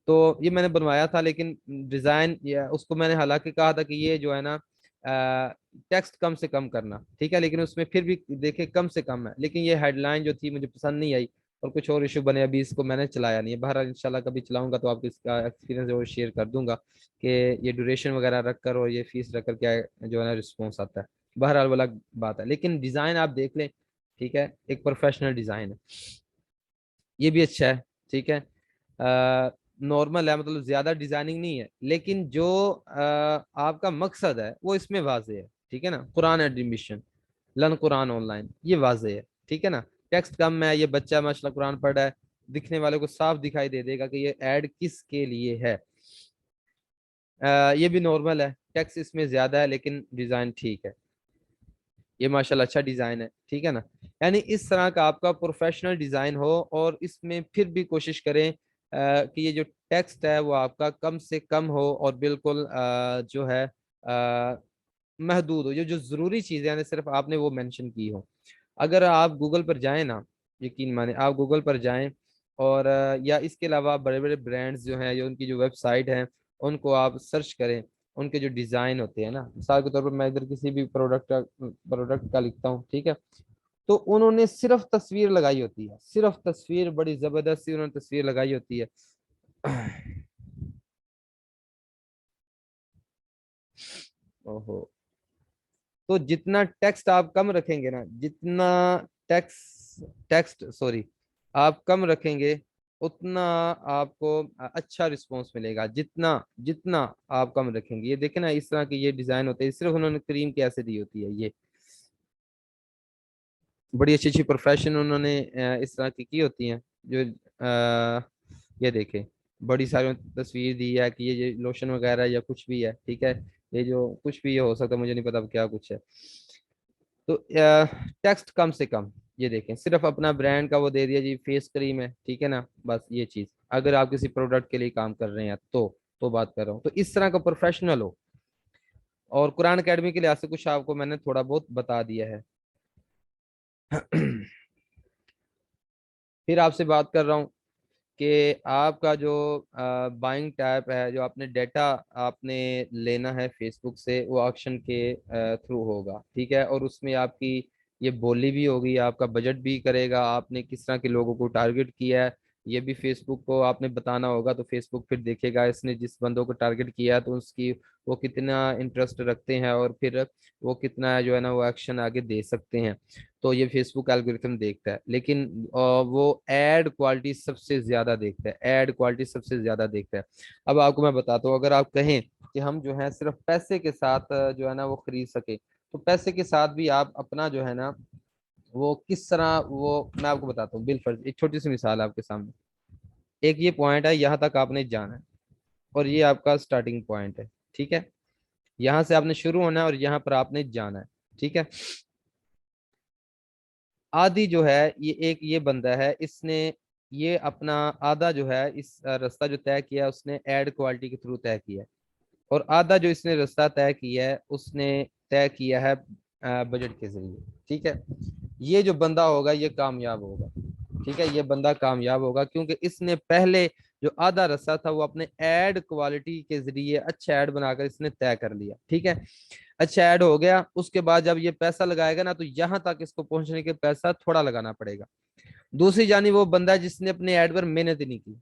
तो ये मैंने बनवाया था, लेकिन डिज़ाइन, उसको मैंने हालांकि कहा था कि ये जो है ना, टेक्स्ट कम से कम करना, ठीक है, लेकिन उसमें फिर भी देखे कम से कम है, लेकिन ये हेडलाइन जो थी मुझे पसंद नहीं आई और कुछ और इशू बने, अभी इसको मैंने चलाया नहीं है। बहरहाल इंशाल्लाह कभी चलाऊंगा तो आपको इसका एक्सपीरियंस जो शेयर कर दूंगा कि ये ड्यूरेशन वगैरह रख कर और ये फीस रख कर क्या जो है ना रिस्पॉन्स आता है। बहरहाल वाला बात है, लेकिन डिज़ाइन आप देख लें, ठीक है, एक प्रोफेशनल डिज़ाइन है, ये भी अच्छा है, ठीक है, नॉर्मल है, मतलब ज्यादा डिजाइनिंग नहीं है, लेकिन जो आपका मकसद है वो इसमें वाजे है, ठीक है ना। कुरान एडमिशन, लन कुरान ऑनलाइन, ये वाजे है, ठीक है ना। टेक्स्ट कम है, ये बच्चा माशाल्लाह कुरान पढ़ रहा है, दिखने वाले को साफ दिखाई दे देगा कि ये ऐड किसके लिए है। ये भी नॉर्मल है, टेक्स्ट इसमें ज्यादा है लेकिन डिजाइन ठीक है, ये माशाल्लाह अच्छा डिजाइन है, ठीक है ना। यानी इस तरह का आपका प्रोफेशनल डिजाइन हो, और इसमें फिर भी कोशिश करें कि ये जो टेक्स्ट है वो आपका कम से कम हो और बिल्कुल जो है महदूद हो, ये जो जरूरी चीजें हैं सिर्फ आपने वो मेंशन की हो। अगर आप गूगल पर जाएं ना, यकीन माने आप गूगल पर जाएं और या इसके अलावा बड़े बड़े ब्रांड्स जो हैं, जो उनकी जो वेबसाइट हैं, उनको आप सर्च करें, उनके जो डिजाइन होते हैं ना, मिसाल के तौर पर मैं इधर किसी भी प्रोडक्ट का लिखता हूँ, ठीक है, तो उन्होंने सिर्फ तस्वीर लगाई होती है, सिर्फ तस्वीर, बड़ी जबरदस्त सी उन्होंने तस्वीर लगाई होती है। ओहो, तो जितना टेक्स्ट आप कम रखेंगे ना, जितना टेक्स्ट सॉरी आप कम रखेंगे, उतना आपको अच्छा रिस्पॉन्स मिलेगा, जितना जितना आप कम रखेंगे। ये देखे ना, इस तरह के ये डिजाइन होते हैं, सिर्फ उन्होंने क्रीम कैसे दी होती है, ये बड़ी अच्छी अच्छी प्रोफेशन उन्होंने इस तरह की होती हैं, जो ये देखे, बड़ी सारी तस्वीर दी है कि ये लोशन वगैरह या कुछ भी है, ठीक है, ये जो कुछ भी ये हो सकता है, मुझे नहीं पता अब क्या कुछ है। तो टेक्स्ट कम से कम, ये देखें, सिर्फ अपना ब्रांड का वो दे दिया जी, फेस क्रीम है, ठीक है ना, बस ये चीज। अगर आप किसी प्रोडक्ट के लिए काम कर रहे हैं तो बात कर रहा हूँ, तो इस तरह का प्रोफेशनल हो। और कुरान एकेडमी के लिहाज से कुछ आपको मैंने थोड़ा बहुत बता दिया है। फिर आपसे बात कर रहा हूँ कि आपका जो बाइंग टैब है, जो आपने डेटा आपने लेना है फेसबुक से, वो ऑक्शन के थ्रू होगा, ठीक है, और उसमें आपकी ये बोली भी होगी, आपका बजट भी करेगा, आपने किस तरह के लोगों को टारगेट किया है, ये भी फेसबुक को आपने बताना होगा। तो फेसबुक फिर देखेगा इसने जिस बंदों को टारगेट किया है तो उसकी वो कितना इंटरेस्ट रखते हैं, और फिर वो कितना जो है ना वो एक्शन आगे दे सकते हैं। तो ये फेसबुक एल्गोरिथम देखता है, लेकिन वो एड क्वालिटी सबसे ज्यादा देखता है, एड क्वालिटी सबसे ज्यादा देखता है। अब आपको मैं बताता हूँ, अगर आप कहें कि हम जो है सिर्फ पैसे के साथ जो है ना वो खरीद सके, तो पैसे के साथ भी आप अपना जो है ना वो किस तरह, वो मैं आपको बताता हूँ। बिलफर्ज एक छोटी सी मिसाल है आपके सामने, एक ये पॉइंट है, यहाँ तक आपने जाना है और ये आपका स्टार्टिंग पॉइंट है, ठीक है, यहाँ से आपने शुरू होना है और यहाँ पर आपने जाना है, ठीक है। आदि जो है, ये एक ये बंदा है, इसने ये अपना आधा जो है इस रास्ता जो तय किया उसने एड क्वालिटी के थ्रू तय किया है, और आधा जो इसने रास्ता तय किया है उसने तय किया है बजट के जरिए, ठीक है। ये जो बंदा होगा ये कामयाब होगा, ठीक है, ये बंदा कामयाब होगा क्योंकि इसने पहले जो आधा रास्ता था वो अपने एड क्वालिटी के जरिए अच्छा ऐड बनाकर इसने तय कर लिया, ठीक है। अच्छा ऐड हो गया, उसके बाद जब ये पैसा लगाएगा ना, तो यहां तक इसको पहुंचने के पैसा थोड़ा लगाना पड़ेगा। दूसरी जानी वो बंदा है जिसने अपने ऐड पर मेहनत ही नहीं की,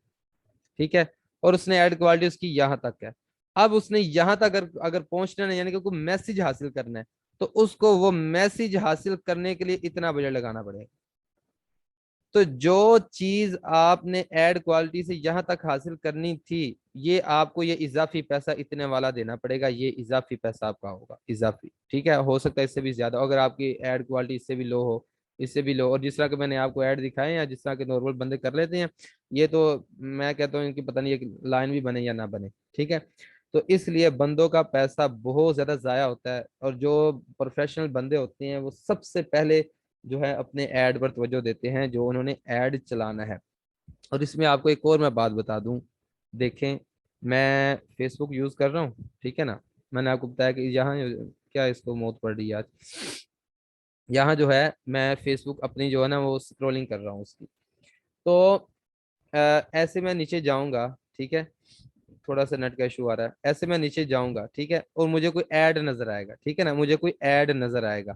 ठीक है, और उसने ऐड क्वालिटी उसकी यहाँ तक है। अब उसने यहाँ तक अगर पहुंचना है, यानी कि कोई मैसेज हासिल करना है, तो उसको वो मैसेज हासिल करने के लिए इतना बजट लगाना पड़ेगा। तो जो चीज आपने ऐड क्वालिटी से यहां तक हासिल करनी थी, ये आपको ये इजाफी पैसा इतने वाला देना पड़ेगा, ये इजाफी पैसा आपका होगा, इजाफी, ठीक है। हो सकता है इससे भी ज्यादा, अगर आपकी ऐड क्वालिटी इससे भी लो हो, इससे भी लो, और जिस तरह के मैंने आपको ऐड दिखाए या जिस तरह के नॉर्मल बंदे कर लेते हैं, ये तो मैं कहता हूँ इनकी पता नहीं एक लाइन भी बने या ना बने, ठीक है। तो इसलिए बंदों का पैसा बहुत ज्यादा जाया होता है, और जो प्रोफेशनल बंदे होते हैं वो सबसे पहले जो है अपने ऐड पर तवज्जो देते हैं, जो उन्होंने ऐड चलाना है। और इसमें आपको एक और मैं बात बता दूं, देखें, मैं फेसबुक यूज कर रहा हूँ, ठीक है ना, मैंने आपको बताया कि यहाँ क्या इसको मौत पड़ रही है आज, यहाँ जो है मैं फेसबुक अपनी जो है ना वो स्क्रॉलिंग कर रहा हूँ उसकी। तो ऐसे मैं नीचे जाऊंगा, ठीक है, थोड़ा सा नेट का इशू आ रहा है, ऐसे मैं नीचे जाऊंगा, ठीक है, और मुझे कोई ऐड नजर आएगा, ठीक है ना, मुझे कोई ऐड नजर आएगा,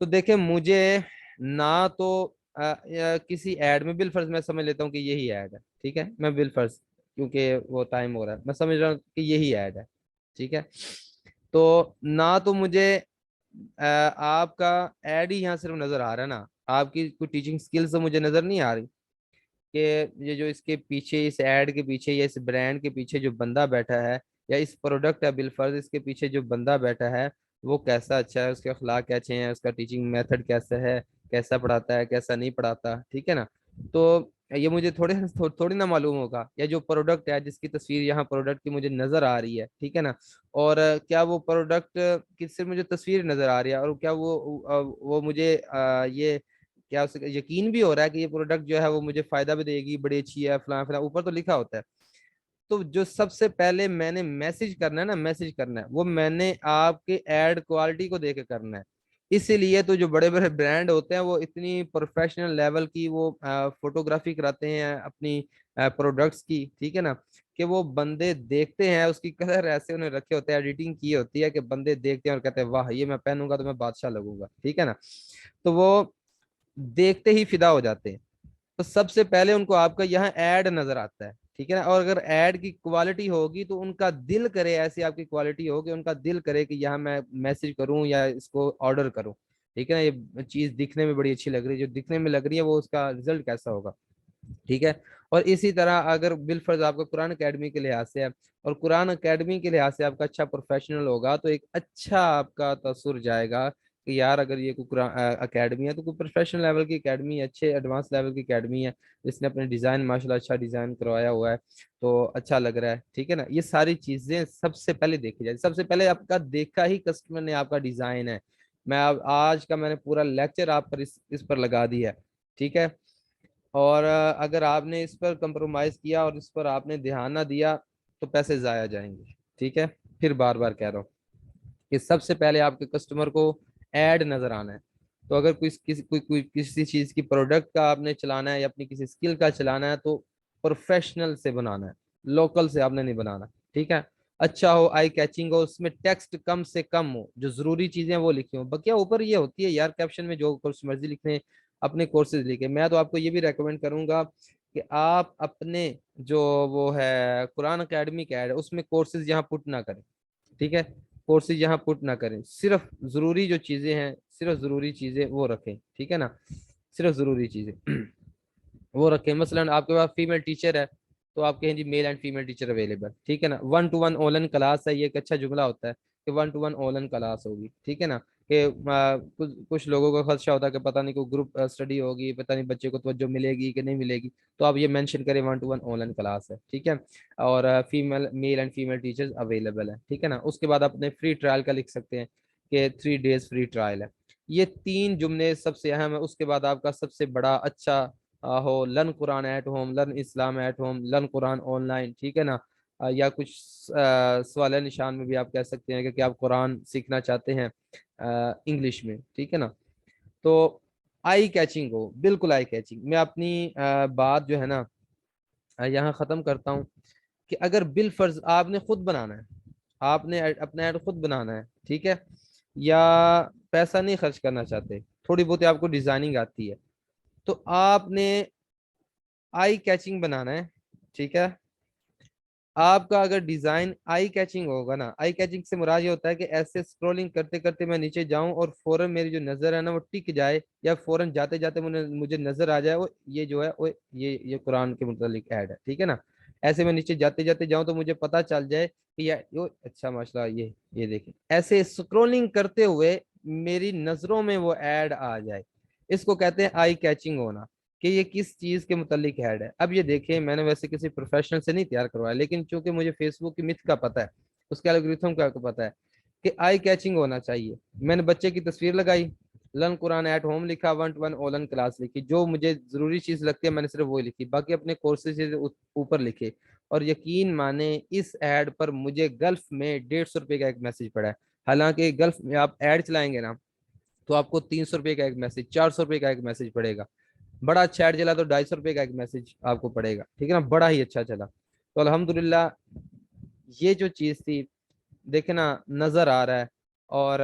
तो देखे मुझे ना तो या किसी ऐड में बिलफर्ज मैं समझ लेता हूँ कि यही ऐड है, ठीक है, मैं बिलफर्ज, क्योंकि वो टाइम हो रहा है, मैं समझ रहा हूँ कि यही ऐड है, ठीक है। तो ना तो मुझे आपका ऐड ही यहाँ सिर्फ नजर आ रहा है ना, आपकी कोई टीचिंग स्किल्स तो मुझे नजर नहीं आ रही कि ये जो इसके पीछे, इस ऐड के पीछे या इस ब्रांड के पीछे जो बंदा बैठा है, या इस प्रोडक्ट है बिलफर्ज इसके पीछे जो बंदा बैठा है, वो कैसा अच्छा है, उसके अखलाक कैसे हैं, उसका टीचिंग मेथड कैसा है, कैसा पढ़ाता है, कैसा नहीं पढ़ाता, ठीक है ना। तो ये मुझे थोड़ी ना मालूम होगा, या जो प्रोडक्ट है जिसकी तस्वीर यहाँ प्रोडक्ट की मुझे नजर आ रही है, ठीक है ना, और क्या वो प्रोडक्ट की सिर्फ मुझे तस्वीर नजर आ रही है, और क्या वो मुझे ये क्या उसका यकीन भी हो रहा है कि ये प्रोडक्ट जो है वो मुझे फायदा भी देगी, बड़ी अच्छी है, फलां फलां ऊपर तो लिखा होता है। तो जो सबसे पहले मैंने मैसेज करना है ना, मैसेज करना है वो मैंने आपके एड क्वालिटी को देख के करना है। इसीलिए तो जो बड़े बड़े ब्रांड होते हैं वो इतनी प्रोफेशनल लेवल की वो फोटोग्राफी कराते हैं अपनी प्रोडक्ट्स की, ठीक है ना, कि वो बंदे देखते हैं, उसकी कलर ऐसे उन्हें रखे होते हैं, एडिटिंग की होती है कि बंदे देखते हैं और कहते हैं वाह ये मैं पहनूंगा तो मैं बादशाह लगूंगा, ठीक है ना। तो वो देखते ही फिदा हो जाते हैं। तो सबसे पहले उनको आपका यहाँ ऐड नजर आता है, ठीक है ना, और अगर ऐड की क्वालिटी होगी तो उनका दिल करे, ऐसी आपकी क्वालिटी हो कि उनका दिल करे कि यहाँ मैं मैसेज करूं या इसको ऑर्डर करूं, ठीक है ना, ये चीज दिखने में बड़ी अच्छी लग रही है, जो दिखने में लग रही है वो उसका रिजल्ट कैसा होगा, ठीक है। और इसी तरह अगर बिलफर्ज आपका कुरान अकेडमी के लिहाज से है, और कुरान अकेडमी के लिहाज से आपका अच्छा प्रोफेशनल होगा, तो एक अच्छा आपका तसुर जाएगा कि यार अगर ये कोई कुरान अकेडमी है तो कोई प्रोफेशनल लेवल की अकेडमी है, अच्छे एडवांस लेवल की अकेडमी है, जिसने अपने डिजाइन माशाल्लाह अच्छा डिजाइन करवाया हुआ है, तो अच्छा लग रहा है, ठीक है ना। ये सारी चीजें सबसे पहले देखी जाए, सबसे पहले आपका देखा ही कस्टमर ने आपका डिजाइन है। मैं अब आज का मैंने पूरा लेक्चर आप पर इस पर लगा दिया है, ठीक है। और अगर आपने इस पर कंप्रोमाइज किया और इस पर आपने ध्यान ना दिया तो पैसे जाया जाएंगे, ठीक है। फिर बार बार कह रहा हूँ कि सबसे पहले आपके कस्टमर को ऐड नजर आना है। तो अगर कोई किसी चीज की प्रोडक्ट का आपने चलाना है या अपनी किसी स्किल का चलाना है तो प्रोफेशनल से बनाना है, लोकल से आपने नहीं बनाना, ठीक है। अच्छा हो, आई कैचिंग हो, उसमें टेक्स्ट कम से कम हो, जो जरूरी चीजें वो लिखी हो, बकिया ऊपर ये होती है यार कैप्शन में जो कुछ मर्जी लिखने, अपने कोर्सेज लिखे। मैं तो आपको ये भी रेकमेंड करूंगा कि आप अपने जो वो है कुरान अकेडमी का ऐड है उसमें कोर्सेज यहाँ पुट ना करें, ठीक है, कोर्सेज यहाँ पुट ना करें, सिर्फ जरूरी जो चीजें हैं, सिर्फ जरूरी चीजें वो रखें, ठीक है ना, सिर्फ जरूरी चीजें वो रखें। मसलन आपके पास फीमेल टीचर है तो आप कहें जी male and female teacher available, ठीक है ना, one two one online class है, ये एक अच्छा जुमला होता है कि one two one online class होगी, ठीक है ना, कि कुछ लोगों को खदशा होता है कि पता नहीं कोई ग्रुप स्टडी होगी, पता नहीं बच्चे को तवज्जो मिलेगी कि नहीं मिलेगी, तो आप ये मेंशन करें one two one online class है, ठीक है, और female male and female teachers available है, ठीक है ना। उसके बाद अपने फ्री ट्रायल का लिख सकते हैं कि 3 days फ्री ट्रायल है। ये 3 जुमले सबसे अहम है। उसके बाद आपका सबसे बड़ा अच्छा हो learn Quran at home, learn Islam at home, learn Quran online, ठीक है ना, या कुछ सवाल निशान में भी आप कह सकते हैं कि आप कुरान सीखना चाहते हैं इंग्लिश में, ठीक है ना। तो आई कैचिंग हो, बिल्कुल आई कैचिंग। मैं अपनी बात जो है ना यहाँ खत्म करता हूँ कि अगर बिल फर्ज आपने खुद बनाना है, आपने अपना ऐड खुद बनाना है, ठीक है, या पैसा नहीं खर्च करना चाहते, थोड़ी बहुत आपको डिजाइनिंग आती है, तो आपने आई कैचिंग बनाना है, ठीक है। आपका अगर डिजाइन आई कैचिंग होगा ना, आई कैचिंग से मुराद ये होता है कि ऐसे स्क्रॉलिंग करते करते मैं नीचे जाऊं और फौरन मेरी जो नजर है ना वो टिक जाए, या फौरन जाते जाते मुझे नजर आ जाए वो ये जो है वो ये कुरान के मुतालिक ऐड है, ठीक है ना। ऐसे मैं नीचे जाते जाते जाऊं तो मुझे पता चल जाए कि यार यो अच्छा माशाल्लाह, ये देखें, ऐसे स्क्रॉलिंग करते हुए मेरी नजरों में वो ऐड आ जाए, इसको कहते हैं आई कैचिंग होना, कि ये किस चीज के मुतालिक ऐड है। अब ये देखिए मैंने वैसे किसी प्रोफेशनल से नहीं तैयार करवाया, लेकिन चूंकि मुझे फेसबुक की मिथ का पता है, उसके एल्गोरिथम का पता है कि आई कैचिंग होना चाहिए, मैंने बच्चे की तस्वीर लगाई, लर्न कुरान एट होम लिखा, one two one online class लिखी, जो मुझे जरूरी चीज लगती है मैंने सिर्फ वही लिखी, बाकी अपने कोर्सेज ऊपर लिखे। और यकीन माने इस एड पर मुझे गल्फ में 150 रुपए का एक मैसेज पड़ा है। हालांकि गल्फ में आप एड चलाएंगे ना तो आपको 300 रुपए का एक मैसेज, 400 रुपए का एक मैसेज पड़ेगा। बड़ा अच्छा ऐड चला तो 250 रुपए का एक मैसेज आपको पड़ेगा, ठीक है ना, बड़ा ही अच्छा चला। तो अल्हम्दुलिल्लाह ये जो चीज़ थी, देखे ना, नज़र आ रहा है और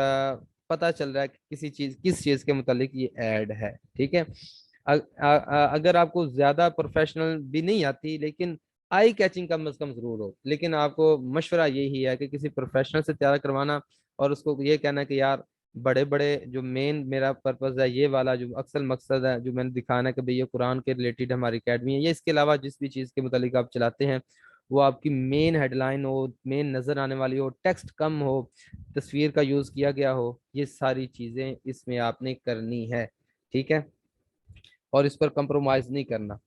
पता चल रहा है कि किस चीज़ के मुतालिक ये ऐड है। ठीक है, अगर आपको ज़्यादा प्रोफेशनल भी नहीं आती, लेकिन आई कैचिंग कम अज कम जरूर हो, लेकिन आपको मशवरा यही है कि किसी प्रोफेशनल से तैयार करवाना, और उसको ये कहना कि यार बड़े बड़े जो मेन मेरा पर्पज है, ये वाला जो अक्सर मकसद है जो मैंने दिखाना है कि भाई ये कुरान के रिलेटेड हमारी एकेडमी है, या इसके अलावा जिस भी चीज़ के मुतालिक आप चलाते हैं वो आपकी मेन हेडलाइन हो, मेन नज़र आने वाली हो, टेक्स्ट कम हो, तस्वीर का यूज़ किया गया हो, ये सारी चीज़ें इसमें आपने करनी है। ठीक है, और इस पर कंप्रोमाइज़ नहीं करना।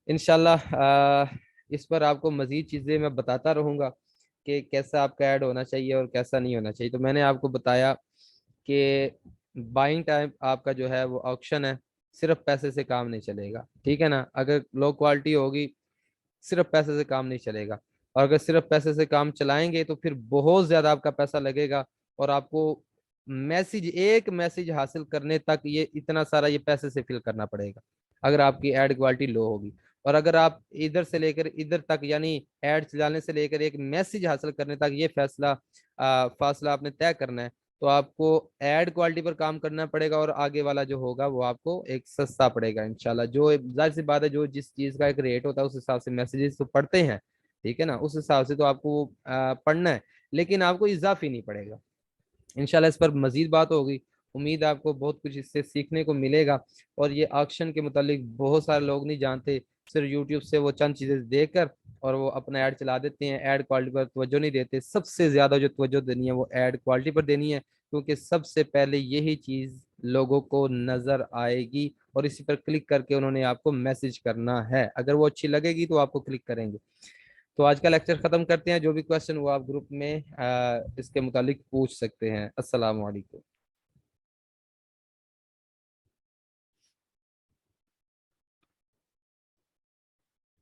इंशाल्लाह इस पर आपको मज़ीद चीज़ें मैं बताता रहूँगा कि कैसा आपका ऐड होना चाहिए और कैसा नहीं होना चाहिए। तो मैंने आपको बताया कि बाइंग टाइम आपका जो है वो ऑक्शन है, सिर्फ पैसे से काम नहीं चलेगा। ठीक है ना, अगर लो क्वालिटी होगी, सिर्फ पैसे से काम नहीं चलेगा, और अगर सिर्फ पैसे से काम चलाएंगे तो फिर बहुत ज्यादा आपका पैसा लगेगा, और आपको एक मैसेज हासिल करने तक ये इतना सारा ये पैसे से फिल करना पड़ेगा, अगर आपकी एड क्वालिटी लो होगी। और अगर आप इधर से लेकर इधर तक, यानी एड चलाने से लेकर एक मैसेज हासिल करने तक ये फासला आपने तय करना है, तो आपको एड क्वालिटी पर काम करना पड़ेगा, और आगे वाला जो होगा वो आपको एक सस्ता पड़ेगा इंशाल्लाह। जो जाहिर सी बात है, जो जिस चीज का एक रेट होता है उस हिसाब से मैसेजेस तो पढ़ते हैं। ठीक है ना, उस हिसाब से तो आपको वो पढ़ना है, लेकिन आपको इजाफी नहीं पड़ेगा। इंशाल्लाह इस पर मजीद बात होगी। उम्मीद है आपको बहुत कुछ इससे सीखने को मिलेगा। और ये ऑक्शन के मुतालिक बहुत सारे लोग नहीं जानते, सिर्फ यूट्यूब से वो चंद चीज़ें देखकर और वो अपना ऐड चला देते हैं, ऐड क्वालिटी पर तवज्जो नहीं देते। सबसे ज़्यादा जो तवज्जो देनी है वो ऐड क्वालिटी पर देनी है, क्योंकि सबसे पहले यही चीज़ लोगों को नज़र आएगी, और इसी पर क्लिक करके उन्होंने आपको मैसेज करना है। अगर वो अच्छी लगेगी तो आपको क्लिक करेंगे। तो आज का लेक्चर खत्म करते हैं। जो भी क्वेश्चन वो आप ग्रुप में इसके मुतालिक पूछ सकते हैं। अस्सलाम वालेकुम।